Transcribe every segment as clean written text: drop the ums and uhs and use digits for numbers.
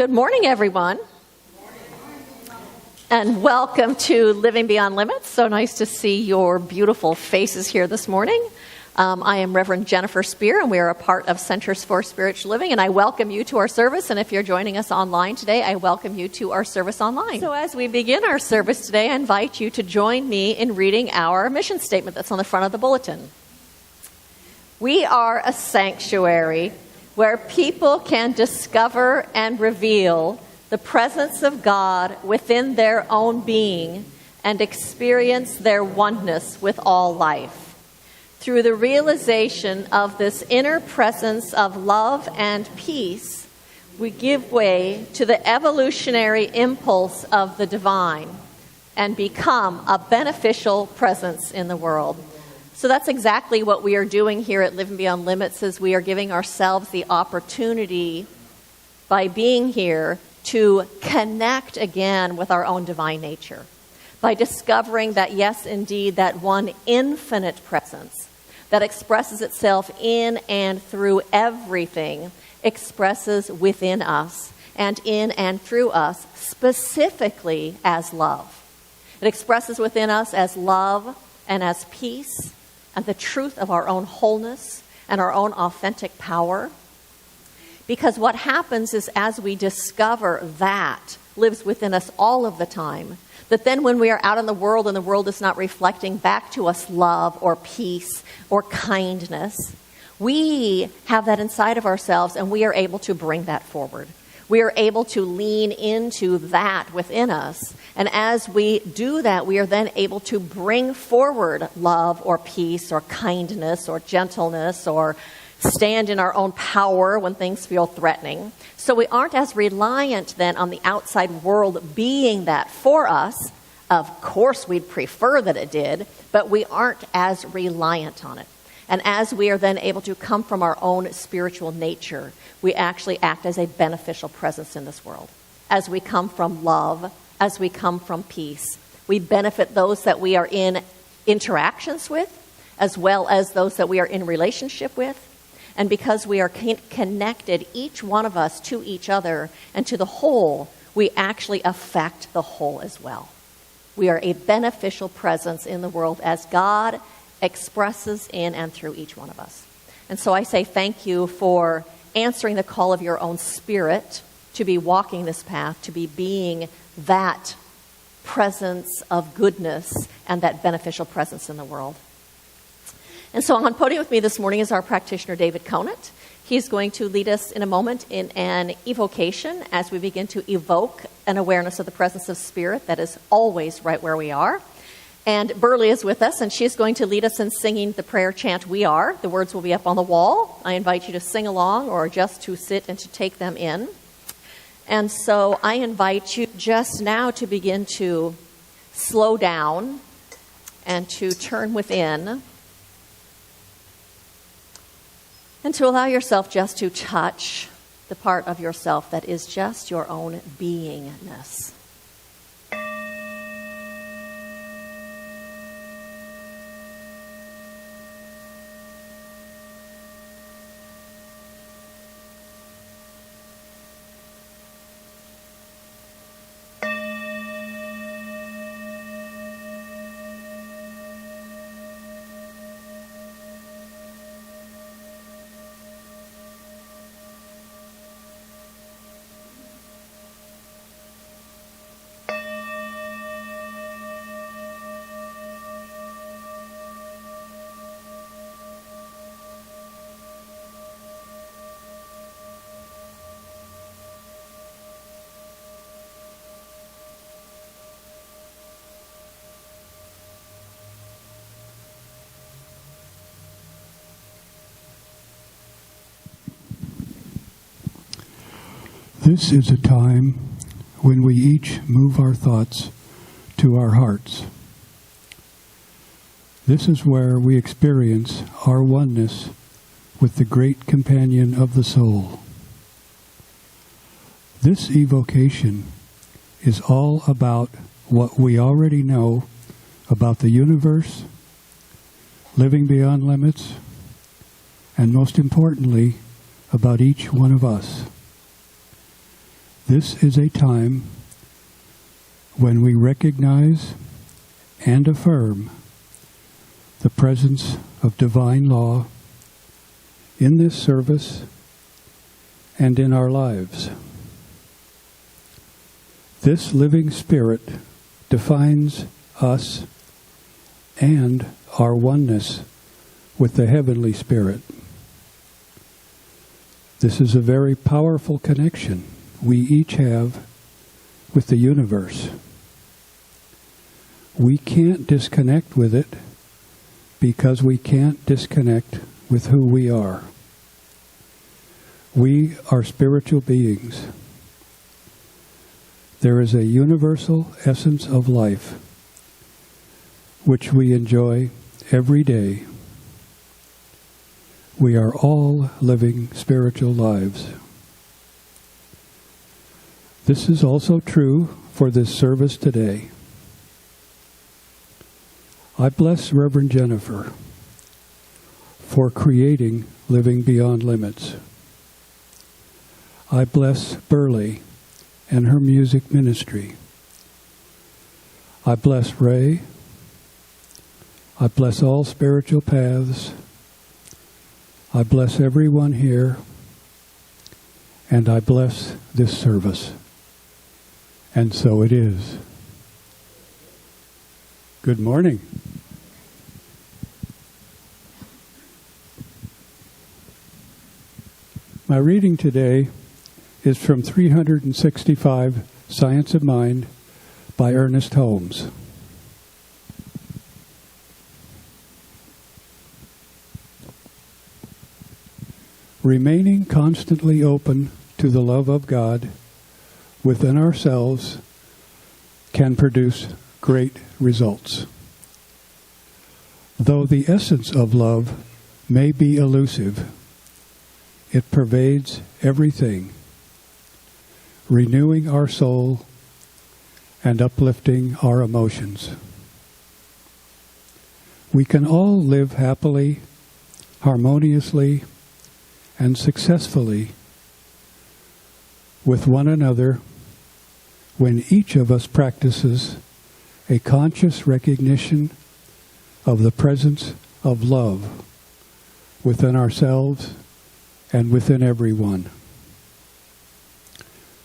Good morning, everyone. And welcome to Living Beyond Limits. So nice to see your beautiful faces here this morning. I am Reverend Jennifer Spear, and we are a part of Centers for Spiritual Living, and I welcome you to our service. And if you're joining us online today, I welcome you to our service online. So as we begin our service today, I invite you to join me in reading our mission statement that's on the front of the bulletin. We are a sanctuary where people can discover and reveal the presence of God within their own being and experience their oneness with all life. Through the realization of this inner presence of love and peace, we give way to the evolutionary impulse of the divine and become a beneficial presence in the world. So that's exactly what we are doing here at Living Beyond Limits, is we are giving ourselves the opportunity by being here to connect again with our own divine nature, by discovering that, yes, indeed, that one infinite presence that expresses itself in and through everything expresses within us and in and through us specifically as love. It expresses within us as love and as peace and the truth of our own wholeness and our own authentic power. Because what happens is, as we discover that lives within us all of the time, that then when we are out in the world and the world is not reflecting back to us love or peace or kindness, we have that inside of ourselves and we are able to bring that forward. We are able to lean into that within us. And as we do that, we are then able to bring forward love or peace or kindness or gentleness or stand in our own power when things feel threatening. So we aren't as reliant then on the outside world being that for us. Of course, we'd prefer that it did, but we aren't as reliant on it. And as we are then able to come from our own spiritual nature, we actually act as a beneficial presence in this world. As we come from love, as we come from peace, we benefit those that we are in interactions with, as well as those that we are in relationship with. And because we are connected, each one of us, to each other and to the whole, we actually affect the whole as well. We are a beneficial presence in the world as God expresses in and through each one of us. And so I say thank you for answering the call of your own spirit to be walking this path, to be being that presence of goodness and that beneficial presence in the world. And so on podium with me this morning is our practitioner, David Conant. He's going to lead us in a moment in an evocation as we begin to evoke an awareness of the presence of Spirit that is always right where we are. And Burley is with us, and she's going to lead us in singing the prayer chant, We Are. The words will be up on the wall. I invite you to sing along or just to sit and to take them in. And so I invite you just now to begin to slow down and to turn within, and to allow yourself just to touch the part of yourself that is just your own beingness. This is a time when we each move our thoughts to our hearts. This is where we experience our oneness with the great companion of the soul. This evocation is all about what we already know about the universe, living beyond limits, and most importantly, about each one of us. This is a time when we recognize and affirm the presence of divine law in this service and in our lives. This living spirit defines us and our oneness with the heavenly spirit. This is a very powerful connection we each have with the universe. We can't disconnect with it because we can't disconnect with who we are. We are spiritual beings. There is a universal essence of life which we enjoy every day. We are all living spiritual lives. This is also true for this service today. I bless Reverend Jennifer for creating Living Beyond Limits. I bless Burley and her music ministry. I bless Ray. I bless all spiritual paths. I bless everyone here. And I bless this service. And so it is. Good morning. My reading today is from 365 Science of Mind by Ernest Holmes. Remaining constantly open to the love of God within ourselves can produce great results. Though the essence of love may be elusive, it pervades everything, renewing our soul and uplifting our emotions. We can all live happily, harmoniously, and successfully with one another when each of us practices a conscious recognition of the presence of love within ourselves and within everyone.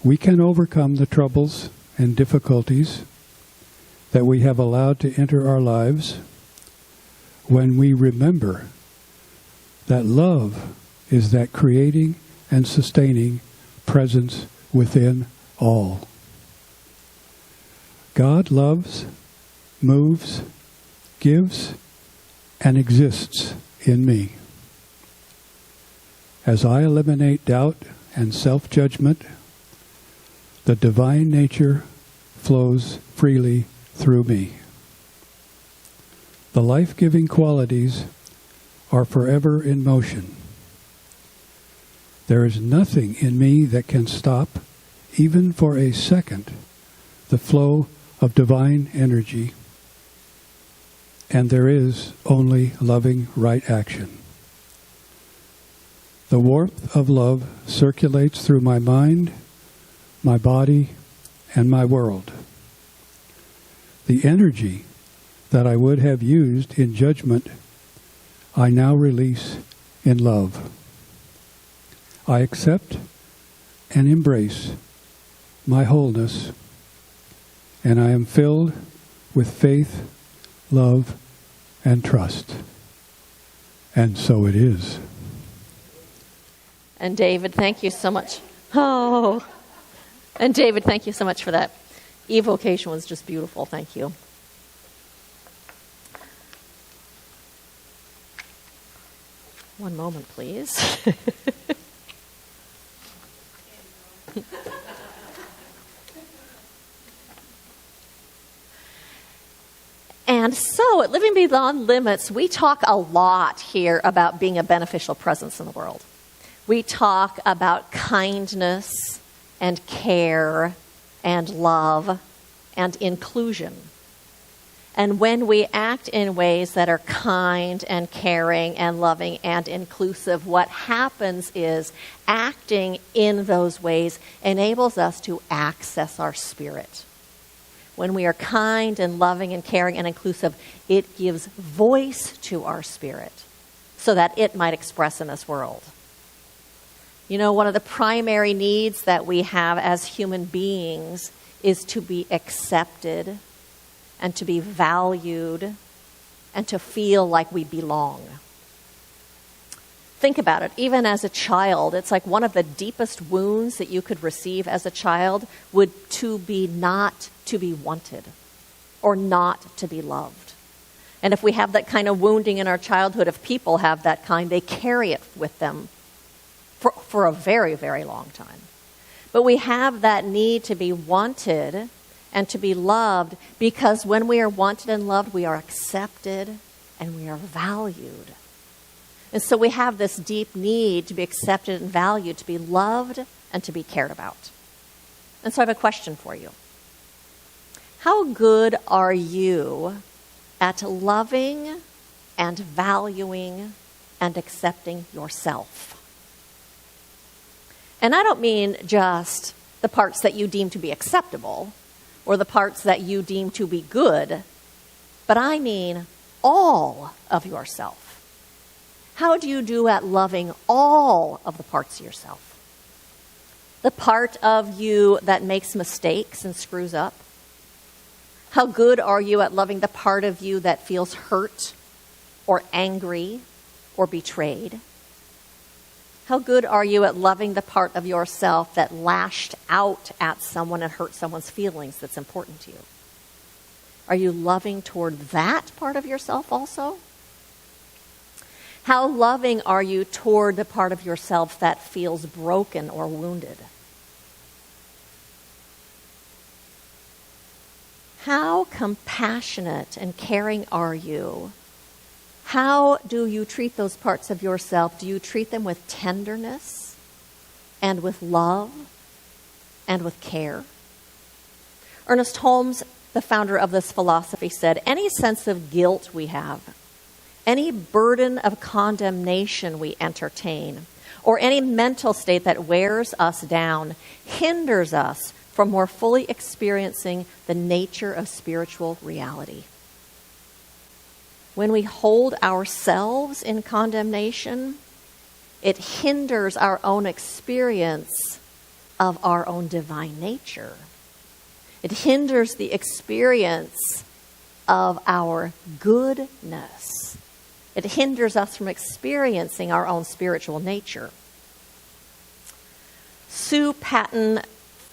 We can overcome the troubles and difficulties that we have allowed to enter our lives when we remember that love is that creating and sustaining presence within all. God loves, moves, gives, and exists in me. As I eliminate doubt and self-judgment, the divine nature flows freely through me. The life-giving qualities are forever in motion. There is nothing in me that can stop, even for a second, the flow of divine energy, and there is only loving right action. The warmth of love circulates through my mind, my body, and my world. The energy that I would have used in judgment, I now release in love. I accept and embrace my wholeness, and I am filled with faith, love, and trust. And so it is. And David, thank you so much. Oh. And David, thank you so much for that. Evocation was just beautiful. Thank you. One moment, please. And so at Living Beyond Limits, we talk a lot here about being a beneficial presence in the world. We talk about kindness and care and love and inclusion. And when we act in ways that are kind and caring and loving and inclusive, what happens is acting in those ways enables us to access our spirit. When we are kind and loving and caring and inclusive, it gives voice to our spirit so that it might express in this world. You know, one of the primary needs that we have as human beings is to be accepted and to be valued and to feel like we belong. Think about it. Even as a child, it's like one of the deepest wounds that you could receive as a child would to be not to be wanted or not to be loved. And if we have that kind of wounding in our childhood, if people have that kind, they carry it with them for a very, very long time. But we have that need to be wanted and to be loved, because when we are wanted and loved, we are accepted and we are valued. And so we have this deep need to be accepted and valued, to be loved and to be cared about. And so I have a question for you. How good are you at loving and valuing and accepting yourself? And I don't mean just the parts that you deem to be acceptable or the parts that you deem to be good, but I mean all of yourself. How do you do at loving all of the parts of yourself? The part of you that makes mistakes and screws up? How good are you at loving the part of you that feels hurt or angry or betrayed? How good are you at loving the part of yourself that lashed out at someone and hurt someone's feelings that's important to you? Are you loving toward that part of yourself also? How loving are you toward the part of yourself that feels broken or wounded? How compassionate and caring are you? How do you treat those parts of yourself? Do you treat them with tenderness and with love and with care? Ernest Holmes, the founder of this philosophy, said, any sense of guilt we have, any burden of condemnation we entertain, or any mental state that wears us down hinders us from more fully experiencing the nature of spiritual reality. When we hold ourselves in condemnation, it hinders our own experience of our own divine nature. It hinders the experience of our goodness. It hinders us from experiencing our own spiritual nature. Sue Patton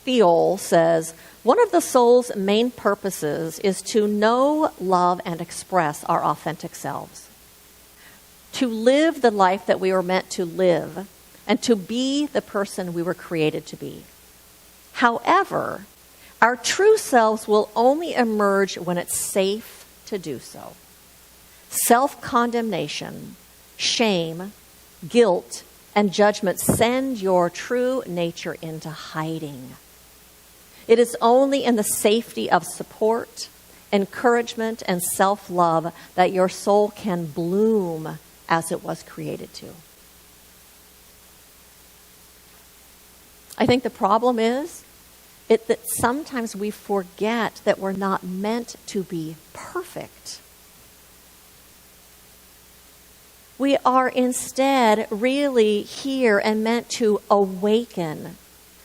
Thiel says, one of the soul's main purposes is to know, love, and express our authentic selves. To live the life that we were meant to live, and to be the person we were created to be. However, our true selves will only emerge when it's safe to do so. Self-condemnation, shame, guilt, and judgment send your true nature into hiding. It is only in the safety of support, encouragement, and self-love that your soul can bloom as it was created to. I think the problem is that sometimes we forget that we're not meant to be perfect. We are instead really here and meant to awaken.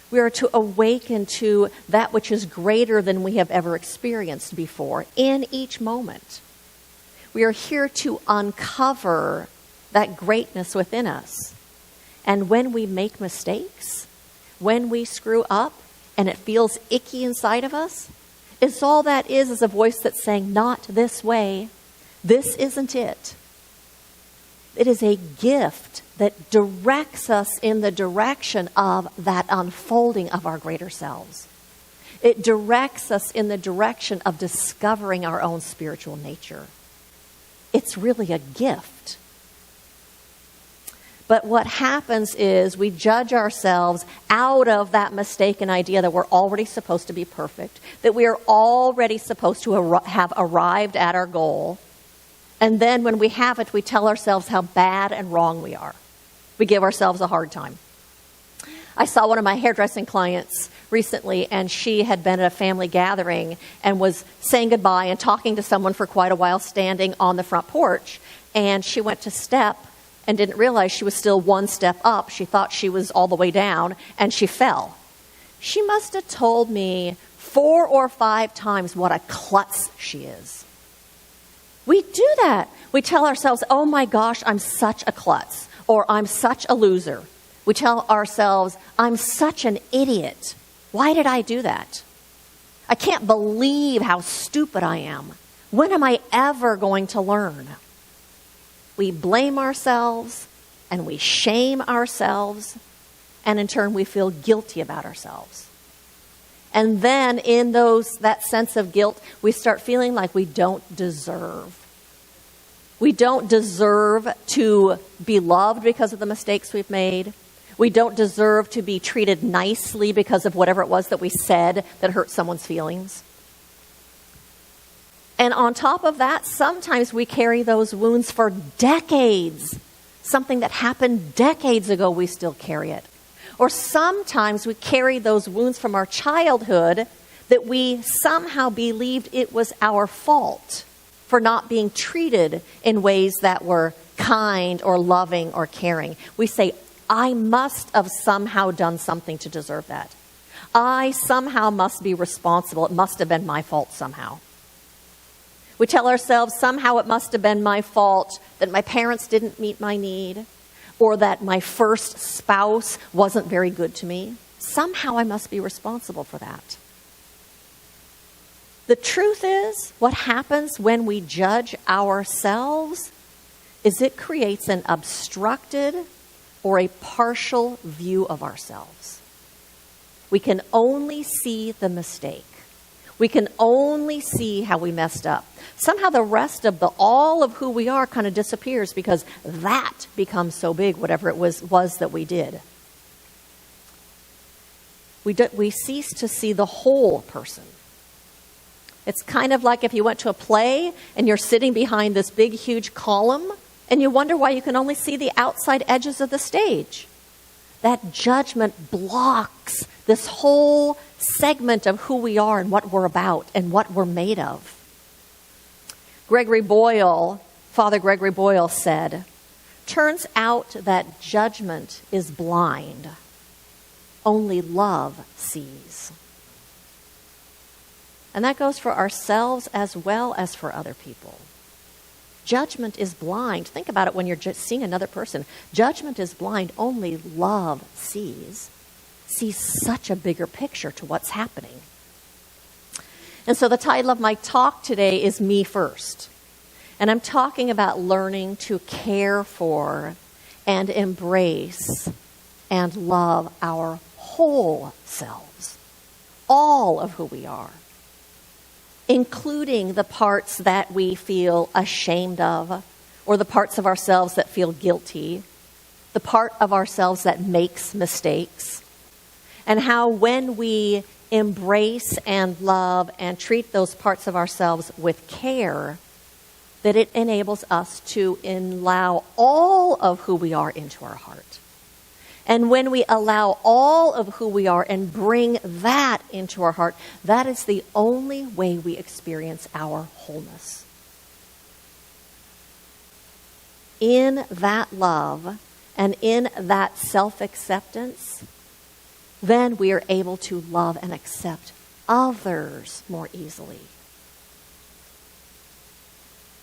We are to awaken to that which is greater than we have ever experienced before in each moment. We are here to uncover that greatness within us. And when we make mistakes, when we screw up, and it feels icky inside of us, it's all that is a voice that's saying, not this way. This isn't it. It is a gift that directs us in the direction of that unfolding of our greater selves. It directs us in the direction of discovering our own spiritual nature. It's really a gift. But what happens is we judge ourselves out of that mistaken idea that we're already supposed to be perfect, that we are already supposed to have arrived at our goal. And then when we haven't, we tell ourselves how bad and wrong we are. We give ourselves a hard time. I saw one of my hairdressing clients recently, and she had been at a family gathering and was saying goodbye and talking to someone for quite a while standing on the front porch. And she went to step and didn't realize she was still one step up. She thought she was all the way down, and she fell. She must have told me 4 or 5 times what a klutz she is. We do that. We tell ourselves, oh my gosh, I'm such a klutz, or I'm such a loser. We tell ourselves, I'm such an idiot. Why did I do that? I can't believe how stupid I am. When am I ever going to learn? We blame ourselves, and we shame ourselves, and in turn we feel guilty about ourselves. And then in that sense of guilt, we start feeling like we don't deserve. We don't deserve to be loved because of the mistakes we've made. We don't deserve to be treated nicely because of whatever it was that we said that hurt someone's feelings. And on top of that, sometimes we carry those wounds for decades. Something that happened decades ago, we still carry it. Or sometimes we carry those wounds from our childhood that we somehow believed it was our fault for not being treated in ways that were kind or loving or caring. We say, I must have somehow done something to deserve that. I somehow must be responsible. It must have been my fault somehow. We tell ourselves somehow it must have been my fault that my parents didn't meet my need, or that my first spouse wasn't very good to me. Somehow I must be responsible for that. The truth is, what happens when we judge ourselves is it creates an obstructed or a partial view of ourselves. We can only see the mistake. We can only see how we messed up. Somehow the rest of all of who we are kind of disappears because that becomes so big, whatever it was that we did. We cease to see the whole person. It's kind of like if you went to a play and you're sitting behind this big, huge column and you wonder why you can only see the outside edges of the stage. That judgment blocks this whole segment of who we are and what we're about and what we're made of. Father Gregory Boyle said, turns out that judgment is blind. Only love sees. And that goes for ourselves as well as for other people. Judgment is blind. Think about it when you're just seeing another person. Judgment is blind. Only love sees such a bigger picture to what's happening. And so the title of my talk today is Me First. And I'm talking about learning to care for and embrace and love our whole selves, all of who we are, including the parts that we feel ashamed of, or the parts of ourselves that feel guilty, the part of ourselves that makes mistakes, and how when we embrace and love and treat those parts of ourselves with care, that it enables us to allow all of who we are into our heart. And when we allow all of who we are and bring that into our heart, that is the only way we experience our wholeness. In that love and in that self-acceptance, then we are able to love and accept others more easily.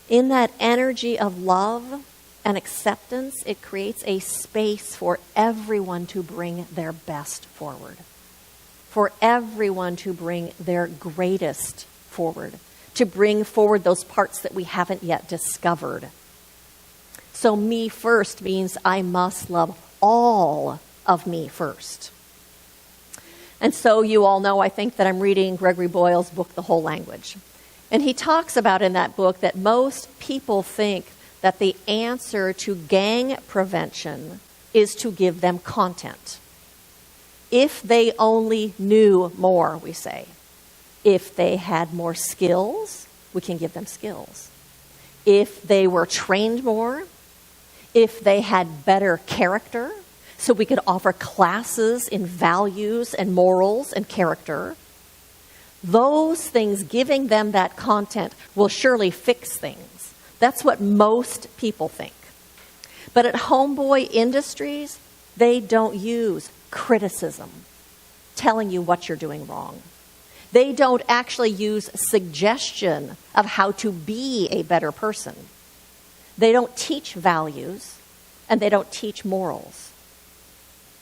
In that energy of love and acceptance, it creates a space for everyone to bring their best forward, for everyone to bring their greatest forward, to bring forward those parts that we haven't yet discovered. So me first means I must love all of me first. And so you all know, I think, that I'm reading Gregory Boyle's book, The Whole Language. And he talks about in that book that most people think that the answer to gang prevention is to give them content. If they only knew more, we say. If they had more skills, we can give them skills. If they were trained more, if they had better character, so we could offer classes in values and morals and character, those things, giving them that content, will surely fix things. That's what most people think. But at Homeboy Industries, they don't use criticism, telling you what you're doing wrong. They don't actually use suggestion of how to be a better person. They don't teach values, and they don't teach morals.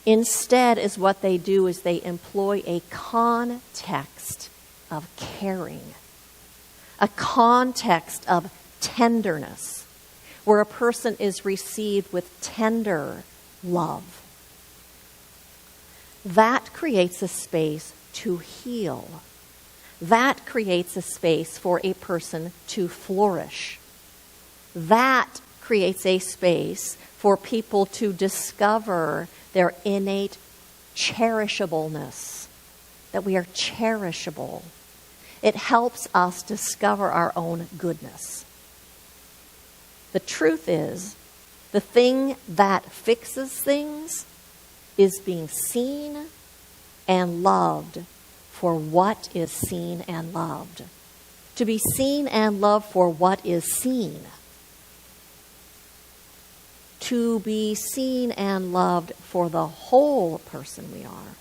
Instead, is what they do is they employ a context of caring, a context of tenderness, where a person is received with tender love. That creates a space to heal. That creates a space for a person to flourish. That creates a space for people to discover their innate cherishableness, that we are cherishable. It helps us discover our own goodness. The truth is, the thing that fixes things is being seen and loved for what is seen and loved. To be seen and loved for what is seen. To be seen and loved for the whole person we are,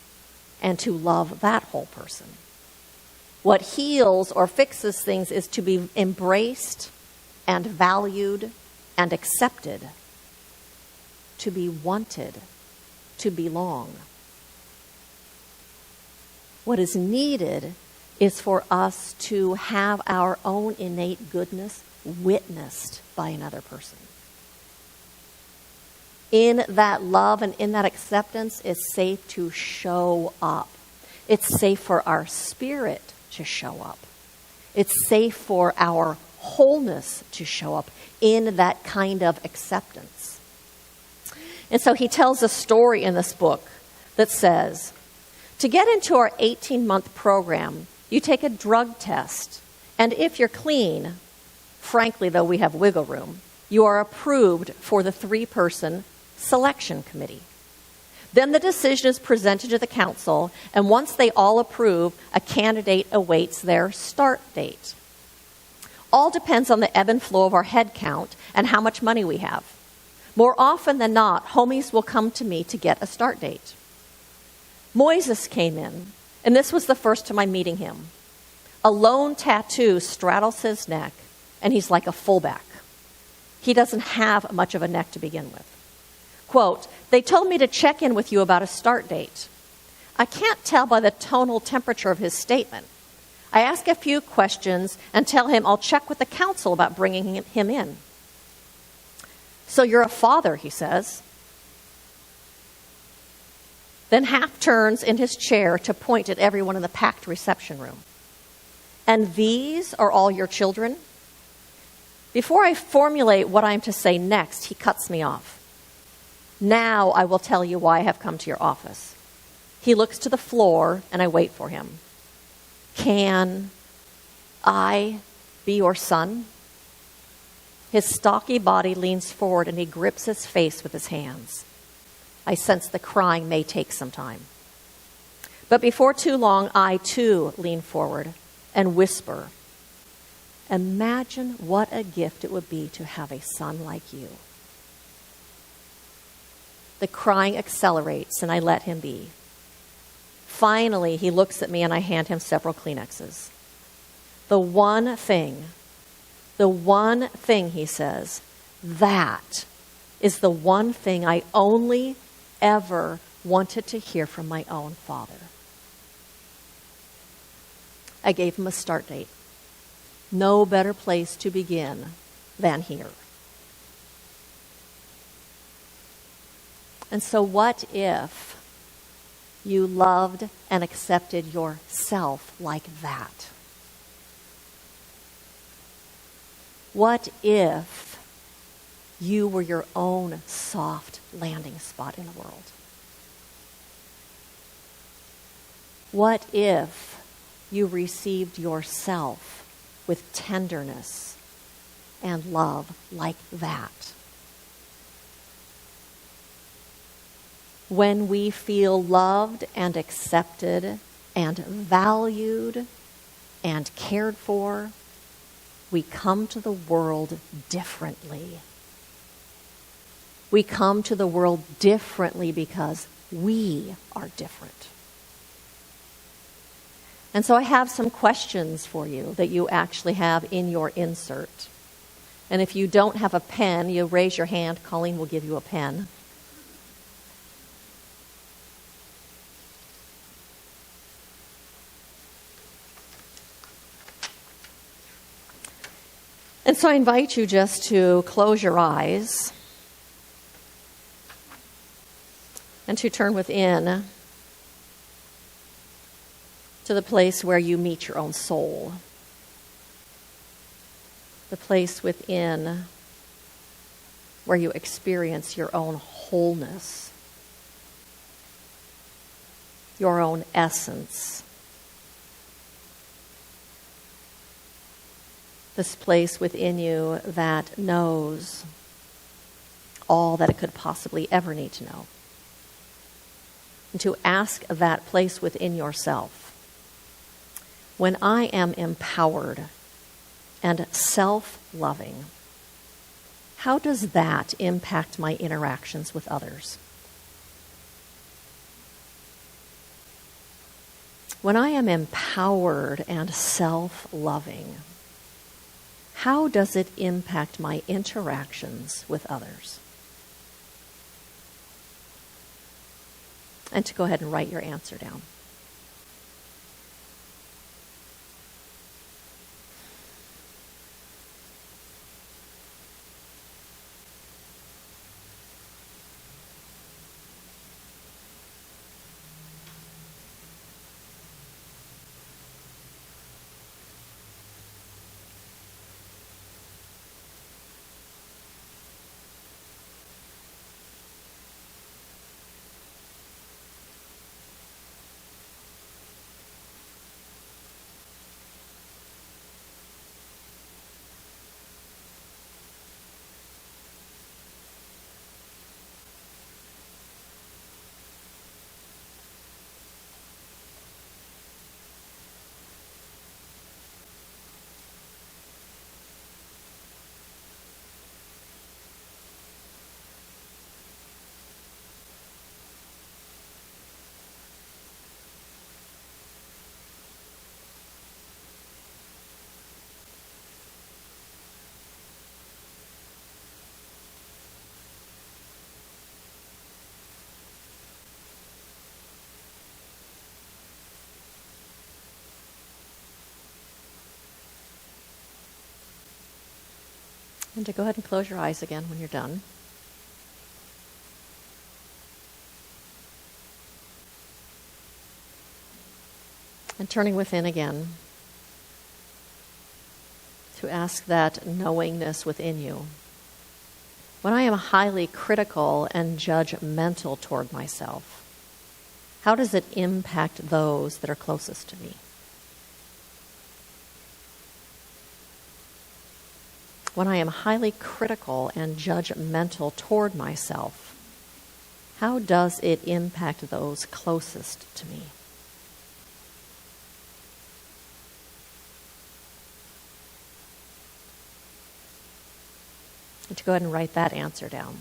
and to love that whole person. What heals or fixes things is to be embraced and valued and accepted, to be wanted, to belong. What is needed is for us to have our own innate goodness witnessed by another person. In that love and in that acceptance, it's safe to show up. It's safe for our spirit to show up. It's safe for our wholeness to show up in that kind of acceptance. And so he tells a story in this book that says, to get into our 18-month program, you take a drug test. And if you're clean, frankly, though we have wiggle room, you are approved for the 3-person selection committee. Then the decision is presented to the council, and once they all approve, a candidate awaits their start date. All depends on the ebb and flow of our head count and how much money we have. More often than not, homies will come to me to get a start date. Moises came in, and this was the first time I'm meeting him. A lone tattoo straddles his neck, and he's like a fullback. He doesn't have much of a neck to begin with. Quote, they told me to check in with you about a start date. I can't tell by the tonal temperature of his statement. I ask a few questions and tell him I'll check with the council about bringing him in. So you're a father, he says. Then half turns in his chair to point at everyone in the packed reception room. And these are all your children? Before I formulate what I'm to say next, he cuts me off. Now I will tell you why I have come to your office. He looks to the floor, and I wait for him. Can I be your son? His stocky body leans forward, and he grips his face with his hands. I sense the crying may take some time. But before too long, I too lean forward and whisper, imagine what a gift it would be to have a son like you. The crying accelerates, and I let him be. Finally, he looks at me, and I hand him several Kleenexes. The one thing, he says, that is the one thing I only ever wanted to hear from my own father. I gave him a start date. No better place to begin than here. And so what if you loved and accepted yourself like that? What if you were your own soft landing spot in the world? What if you received yourself with tenderness and love like that? When we feel loved and accepted and valued and cared for, we come to the world differently. We come to the world differently because we are different. And so I have some questions for you that you actually have in your insert. And if you don't have a pen, you raise your hand. Colleen will give you a pen. And so I invite you just to close your eyes and to turn within to the place where you meet your own soul, the place within where you experience your own wholeness, your own essence. This place within you that knows all that it could possibly ever need to know. And to ask that place within yourself, when I am empowered and self-loving, how does that impact my interactions with others? When I am empowered and self-loving, how does it impact my interactions with others? And to go ahead and write your answer down. And to go ahead and close your eyes again when you're done. And turning within again to ask that knowingness within you. When I am highly critical and judgmental toward myself, how does it impact those that are closest to me? When I am highly critical and judgmental toward myself, how does it impact those closest to me? And to go ahead and write that answer down.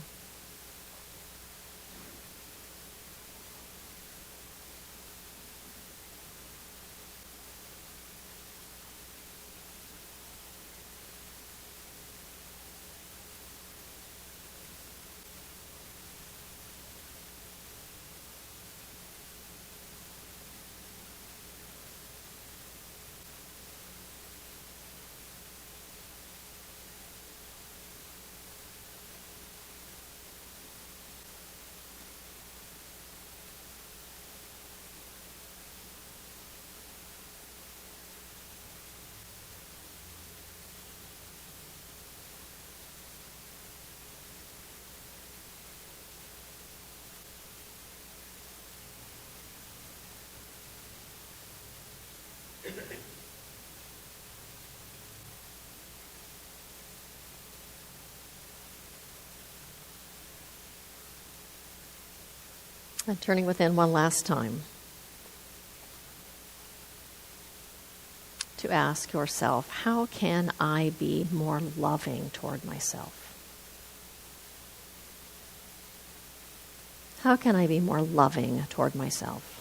And turning within one last time to ask yourself, how can I be more loving toward myself? How can I be more loving toward myself?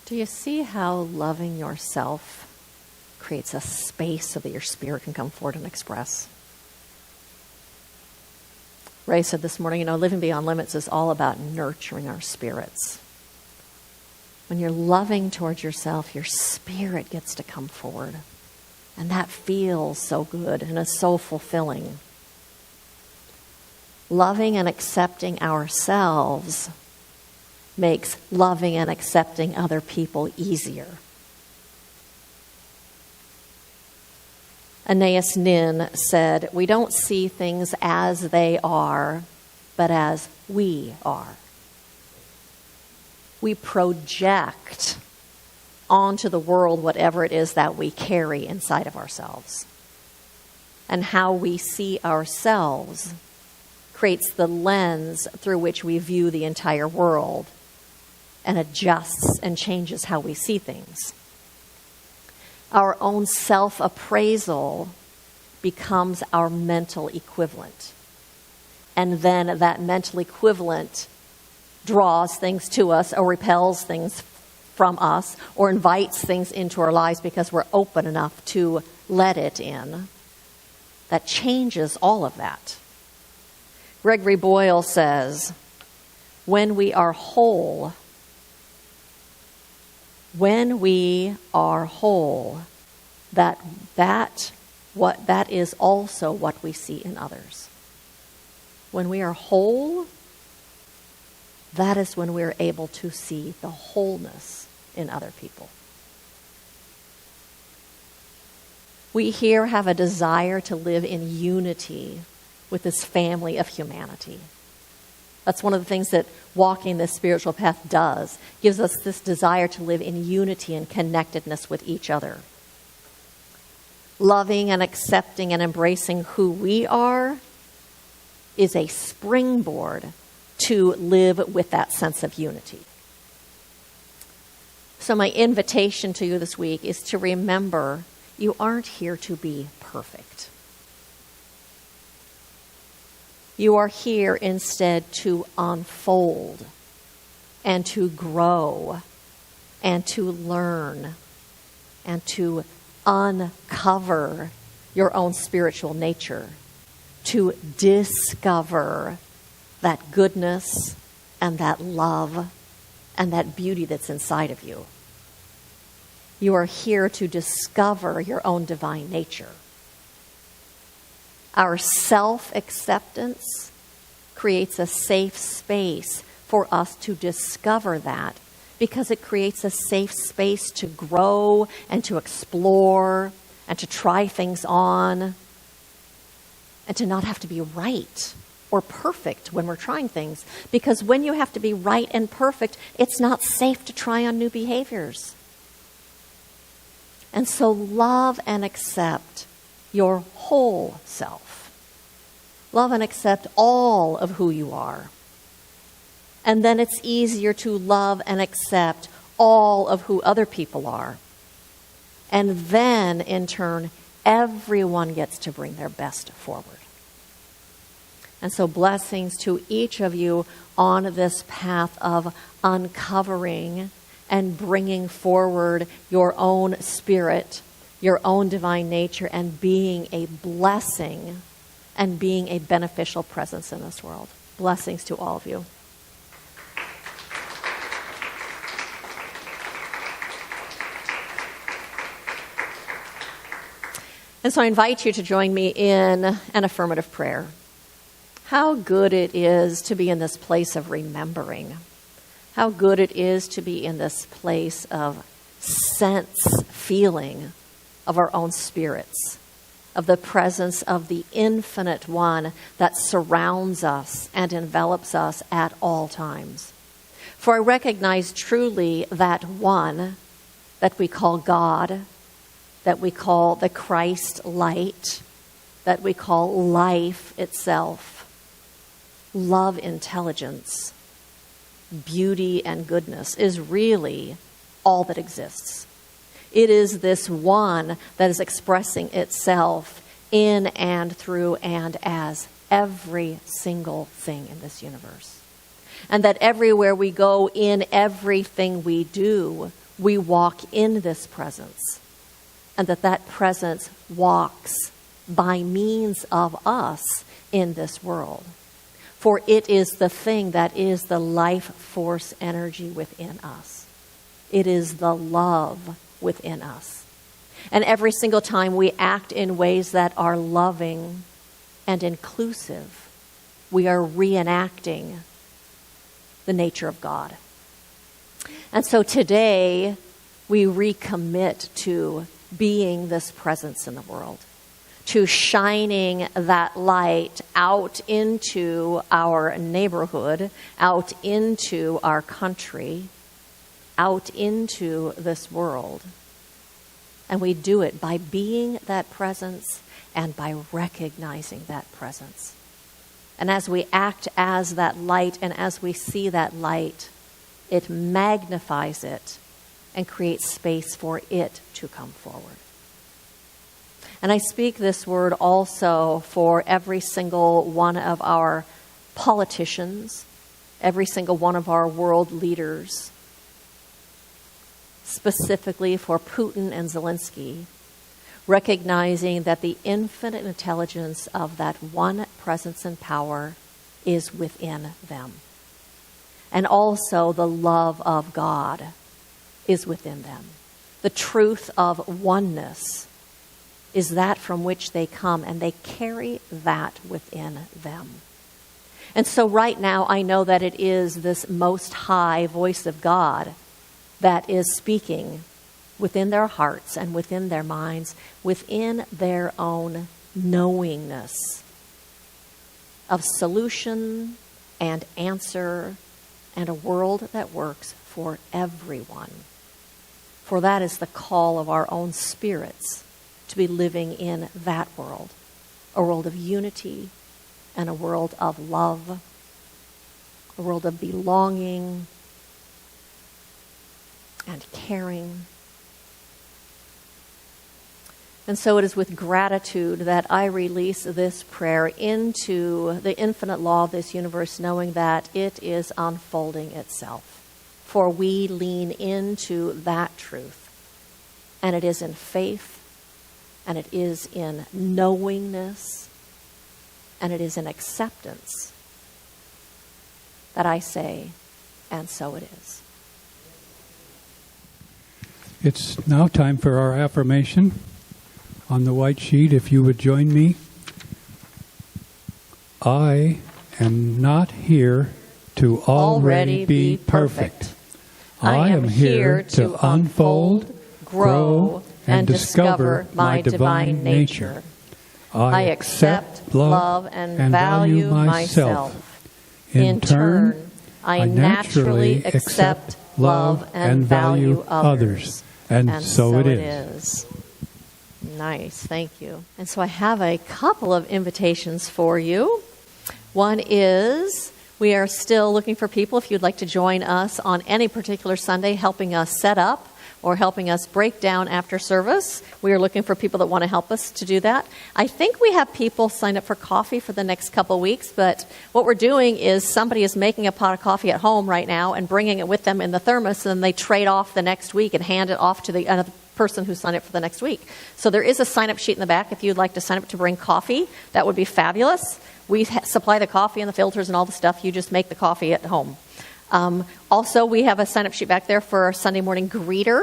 Do you see how loving yourself creates a space so that your spirit can come forward and express? Ray said this morning, living beyond limits is all about nurturing our spirits. When you're loving towards yourself, your spirit gets to come forward. And that feels so good and is so fulfilling. Loving and accepting ourselves makes loving and accepting other people easier. Anais Nin said, "We don't see things as they are, but as we are." We project onto the world whatever it is that we carry inside of ourselves. And how we see ourselves creates the lens through which we view the entire world and adjusts and changes how we see things. Our own self-appraisal becomes our mental equivalent. And then that mental equivalent draws things to us or repels things from us or invites things into our lives because we're open enough to let it in. That changes all of that. Gregory Boyle says, when we are whole, that is also what we see in others. When we are whole, that is when we are able to see the wholeness in other people. We here have a desire to live in unity with this family of humanity. That's one of the things that walking this spiritual path does. Gives us this desire to live in unity and connectedness with each other. Loving and accepting and embracing who we are is a springboard to live with that sense of unity. So my invitation to you this week is to remember you aren't here to be perfect. You are here instead to unfold and to grow and to learn and to uncover your own spiritual nature, to discover that goodness and that love and that beauty that's inside of you. You are here to discover your own divine nature. Our self-acceptance creates a safe space for us to discover that, because it creates a safe space to grow and to explore and to try things on and to not have to be right or perfect when we're trying things. Because when you have to be right and perfect, it's not safe to try on new behaviors. And so love and accept your whole self. Love and accept all of who you are. And then it's easier to love and accept all of who other people are. And then, in turn, everyone gets to bring their best forward. And so blessings to each of you on this path of uncovering and bringing forward your own spirit, your own divine nature, and being a blessing and being a beneficial presence in this world. Blessings to all of you. And so I invite you to join me in an affirmative prayer. How good it is to be in this place of remembering. How good it is to be in this place of sense, feeling of our own spirits, of the presence of the infinite one that surrounds us and envelops us at all times. For I recognize truly that one that we call God, that we call the Christ light, that we call life itself, love, intelligence, beauty, and goodness is really all that exists. It is this one that is expressing itself in and through and as every single thing in this universe. And that everywhere we go, in everything we do, we walk in this presence. And that presence walks by means of us in this world. For it is the thing that is the life force energy within us. It is the love within us. And every single time we act in ways that are loving and inclusive, we are reenacting the nature of God. And so today, we recommit to being this presence in the world, to shining that light out into our neighborhood, out into our country, out into this world. And we do it by being that presence and by recognizing that presence. And as we act as that light and as we see that light, it magnifies it and creates space for it to come forward. And I speak this word also for every single one of our politicians, every single one of our world leaders, specifically for Putin and Zelensky, recognizing that the infinite intelligence of that one presence and power is within them. And also the love of God is within them. The truth of oneness is that from which they come, and they carry that within them. And so right now, I know that it is this most high voice of God that is speaking within their hearts and within their minds, within their own knowingness of solution and answer and a world that works for everyone. For that is the call of our own spirits, to be living in that world, a world of unity and a world of love, a world of belonging and caring. And so it is with gratitude that I release this prayer into the infinite law of this universe, knowing that it is unfolding itself. For we lean into that truth, and it is in faith, and it is in knowingness, and it is in acceptance that I say, and so it is. It's now time for our affirmation. On the white sheet, if you would join me. I am not here to already be perfect. I am here to unfold, grow, and discover my divine nature. I accept, love, and value myself. In turn, I naturally accept, love, and value others. And so it is. Nice, thank you. And so I have a couple of invitations for you. One is we are still looking for people if you'd like to join us on any particular Sunday, helping us set up or helping us break down after service. We are looking for people that want to help us to do that. I think we have people signed up for coffee for the next couple of weeks, but what we're doing is somebody is making a pot of coffee at home right now and bringing it with them in the thermos, and then they trade off the next week and hand it off to the other person who signed up for the next week. So there is a sign-up sheet in the back if you'd like to sign up to bring coffee. That would be fabulous. We supply the coffee and the filters and all the stuff. You just make the coffee at home. Also, we have a sign-up sheet back there for our Sunday morning greeter.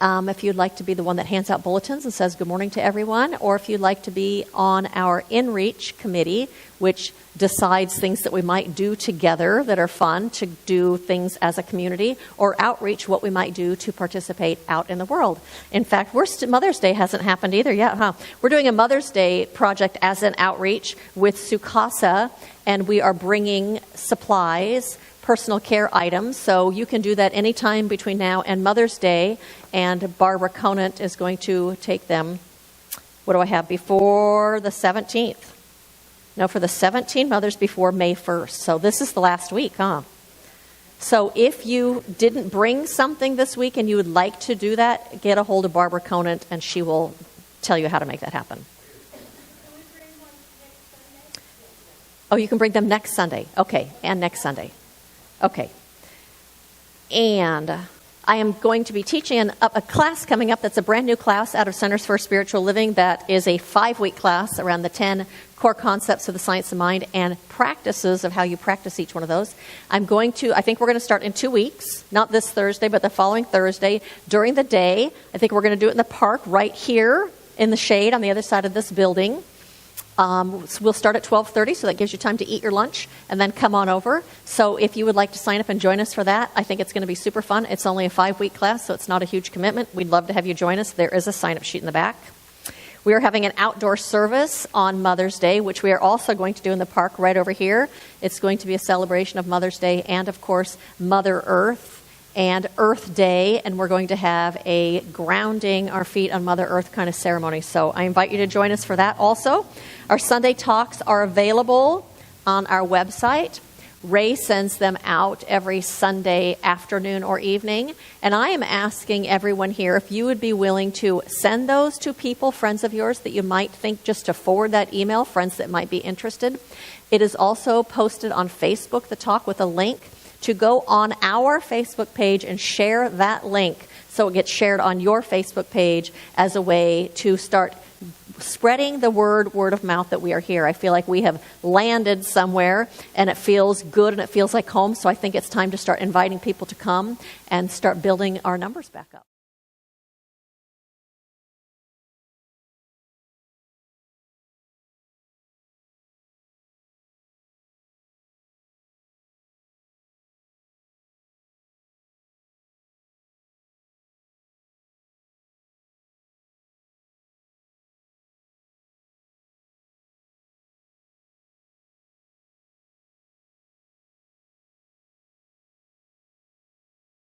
If you'd like to be the one that hands out bulletins and says good morning to everyone, or if you'd like to be on our InReach committee, which decides things that we might do together that are fun to do things as a community, or outreach, what we might do to participate out in the world. In fact, Mother's Day hasn't happened either yet, huh? We're doing a Mother's Day project as an outreach with Sukasa, and we are bringing supplies, personal care items, so you can do that anytime between now and Mother's Day, and Barbara Conant is going to take them, what do I have, before the 17th? No, for the 17 mothers before May 1st, so this is the last week, huh? So if you didn't bring something this week and you would like to do that, get a hold of Barbara Conant and she will tell you how to make that happen. Oh, you can bring them next Sunday. Okay, and next Sunday. Okay. And I am going to be teaching a class coming up that's a brand new class out of Centers for Spiritual Living that is a 5-week class around the 10 core concepts of the science of mind and practices of how you practice each one of those. I think we're going to start in 2 weeks, not this Thursday, but the following Thursday during the day. I think we're going to do it in the park right here in the shade on the other side of this building. We'll start at 12:30, so that gives you time to eat your lunch and then come on over. So if you would like to sign up and join us for that, I think it's going to be super fun. It's only a 5-week class, so it's not a huge commitment. We'd love to have you join us. There is a sign-up sheet in the back. We are having an outdoor service on Mother's Day, which we are also going to do in the park right over here. It's going to be a celebration of Mother's Day and, of course, Mother Earth and Earth Day, and we're going to have a grounding our feet on Mother Earth kind of ceremony. So I invite you to join us for that also. Our Sunday talks are available on our website. Ray sends them out every Sunday afternoon or evening, and I am asking everyone here if you would be willing to send those to people, friends of yours, that you might think just to forward that email, friends that might be interested. It is also posted on Facebook, the talk, with a link to go on our Facebook page and share that link so it gets shared on your Facebook page as a way to start spreading the word of mouth that we are here. I feel like we have landed somewhere and it feels good and it feels like home, so I think it's time to start inviting people to come and start building our numbers back up.